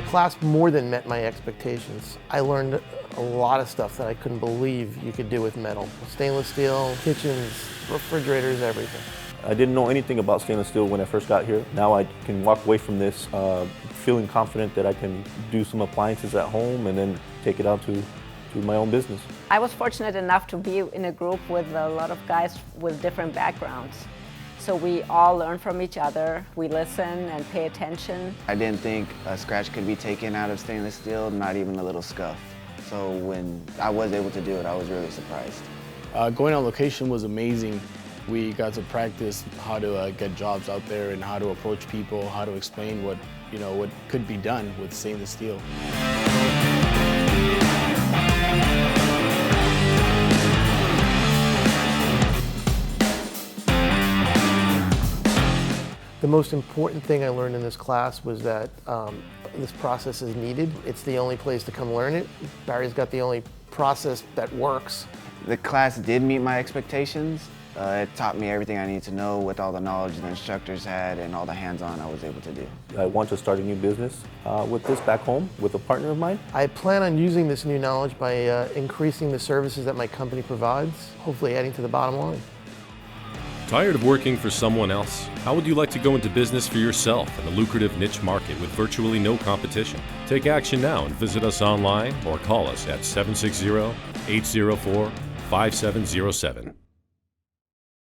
class more than met my expectations. I learned a lot of stuff that I couldn't believe you could do with metal. Stainless steel, kitchens, refrigerators, everything. I didn't know anything about stainless steel when I first got here. Now I can walk away from this feeling confident that I can do some appliances at home and then take it out to my own business. I was fortunate enough to be in a group with a lot of guys with different backgrounds. So we all learn from each other, we listen and pay attention. I didn't think a scratch could be taken out of stainless steel, not even a little scuff. So when I was able to do it, I was really surprised. Going on location was amazing. We got to practice how to get jobs out there and how to approach people, how to explain what could be done with stainless steel. The most important thing I learned in this class was that this process is needed. It's the only place to come learn it. Barry's got the only process that works. The class did meet my expectations. It taught me everything I needed to know with all the knowledge the instructors had and all the hands-on I was able to do. I want to start a new business with this back home with a partner of mine. I plan on using this new knowledge by increasing the services that my company provides, hopefully adding to the bottom line. Tired of working for someone else? How would you like to go into business for yourself in a lucrative niche market with virtually no competition? Take action now and visit us online or call us at 760-804-5707.